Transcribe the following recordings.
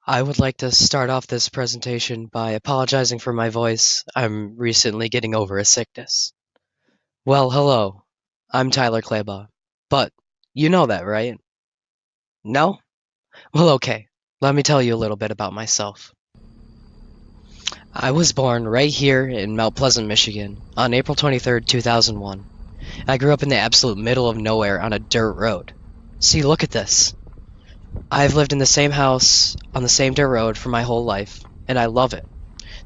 I would like to start off this presentation by apologizing for my voice. I'm recently getting over a sickness. Well, hello. I'm Tyler Claybaugh. But you know that, right? No? Well, okay. Let me tell you a little bit about myself. I was born right here in Mount Pleasant, Michigan on April 23rd, 2001. I grew up in the absolute middle of nowhere on a dirt road. See, look at this. I've lived in the same house on the same dirt road for my whole life, and I love it.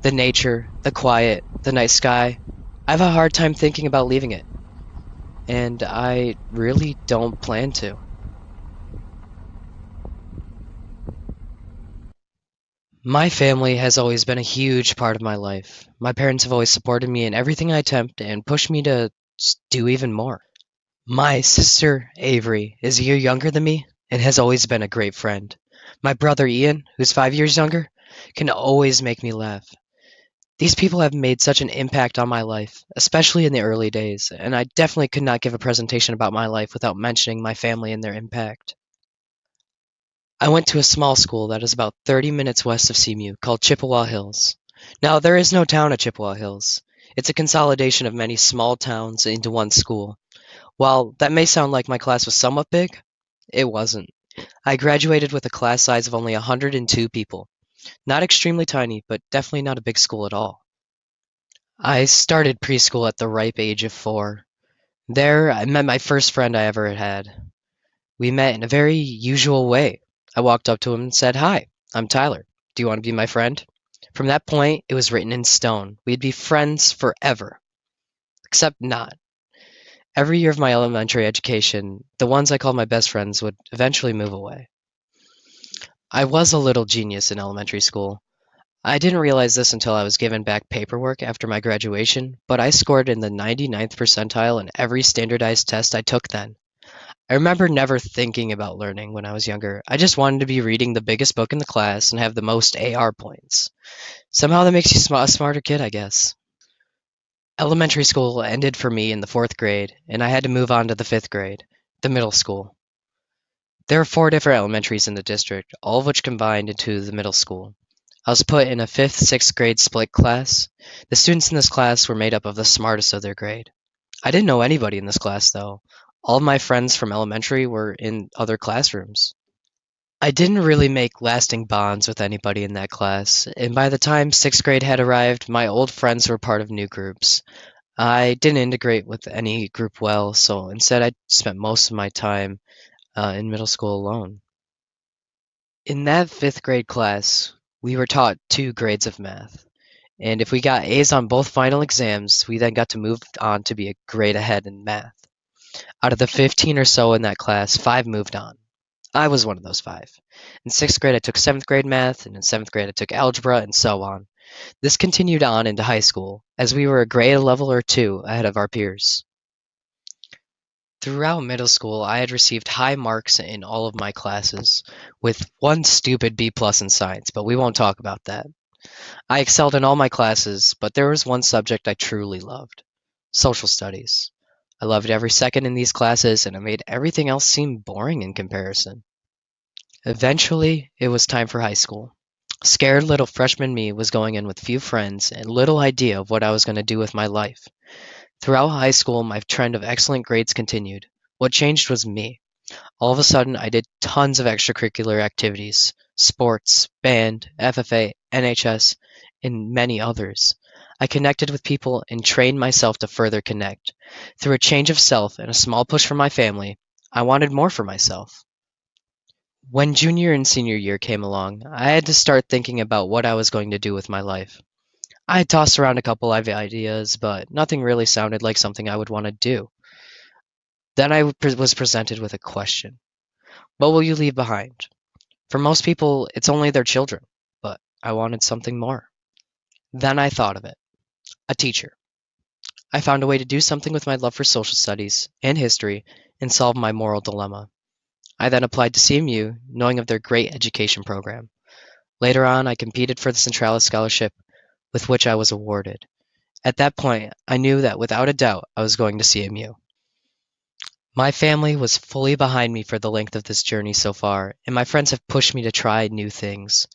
The nature, the quiet, the night sky. I have a hard time thinking about leaving it, and I really don't plan to. My family has always been a huge part of my life. My parents have always supported me in everything I attempt and pushed me to do even more. My sister, Avery, is a year younger than me and has always been a great friend. My brother, Ian, who's 5 years younger, can always make me laugh. These people have made such an impact on my life, especially in the early days, and I definitely could not give a presentation about my life without mentioning my family and their impact. I went to a small school that is about 30 minutes west of Seamew called Chippewa Hills. Now, there is no town at Chippewa Hills. It's a consolidation of many small towns into one school. While that may sound like my class was somewhat big, it wasn't. I graduated with a class size of only 102 people. Not extremely tiny, but definitely not a big school at all. I started preschool at the ripe age of 4. There, I met my first friend I ever had. We met in a very usual way. I walked up to him and said, "Hi, I'm Tyler. Do you want to be my friend?" From that point, it was written in stone. We'd be friends forever. Except not. Every year of my elementary education, the ones I called my best friends would eventually move away. I was a little genius in elementary school. I didn't realize this until I was given back paperwork after my graduation, but I scored in the 99th percentile in every standardized test I took then. I remember never thinking about learning when I was younger. I just wanted to be reading the biggest book in the class and have the most AR points. Somehow that makes you a smarter kid, I guess. Elementary school ended for me in the fourth grade, and I had to move on to the fifth grade, the middle school. There are four different elementaries in the district, all of which combined into the middle school. I was put in a fifth, sixth grade split class. The students in this class were made up of the smartest of their grade. I didn't know anybody in this class, though. All of my friends from elementary were in other classrooms. I didn't really make lasting bonds with anybody in that class, and by the time sixth grade had arrived, my old friends were part of new groups. I didn't integrate with any group well, so instead I spent most of my time in middle school alone. In that fifth grade class, we were taught two grades of math. And if we got A's on both final exams, we then got to move on to be a grade ahead in math. Out of the 15 or so in that class, 5 moved on. I was one of those 5. In 6th grade, I took 7th grade math, and in 7th grade, I took algebra, and so on. This continued on into high school, as we were a grade a level or two ahead of our peers. Throughout middle school, I had received high marks in all of my classes, with one stupid B plus in science, but we won't talk about that. I excelled in all my classes, but there was one subject I truly loved: social studies. I loved every second in these classes, and it made everything else seem boring in comparison. Eventually, it was time for high school. Scared little freshman me was going in with few friends and little idea of what I was going to do with my life. Throughout high school, my trend of excellent grades continued. What changed was me. All of a sudden, I did tons of extracurricular activities: sports, band, FFA, NHS, and many others. I connected with people and trained myself to further connect. Through a change of self and a small push from my family, I wanted more for myself. When junior and senior year came along, I had to start thinking about what I was going to do with my life. I had tossed around a couple of ideas, but nothing really sounded like something I would want to do. Then I was presented with a question: what will you leave behind? For most people, it's only their children, but I wanted something more. Then I thought of it: a teacher. I found a way to do something with my love for social studies and history and solve my moral dilemma. I then applied to CMU, knowing of their great education program. Later on, I competed for the Centralis Scholarship, with which I was awarded. At that point, I knew that without a doubt I was going to CMU. My family was fully behind me for the length of this journey so far, and my friends have pushed me to try new things.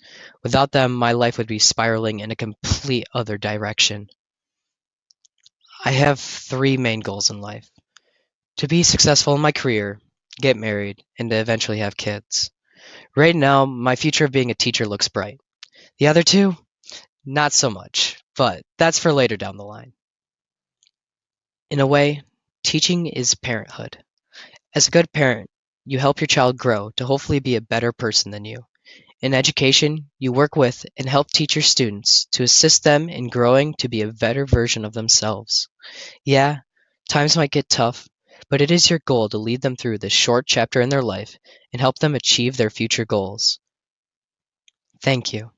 Without them, my life would be spiraling in a complete other direction. I have three main goals in life: to be successful in my career, get married, and to eventually have kids. Right now, my future of being a teacher looks bright. The other two, not so much, but that's for later down the line. In a way, teaching is parenthood. As a good parent, you help your child grow to hopefully be a better person than you. In education, you work with and help teach your students to assist them in growing to be a better version of themselves. Yeah, times might get tough, but it is your goal to lead them through this short chapter in their life and help them achieve their future goals. Thank you.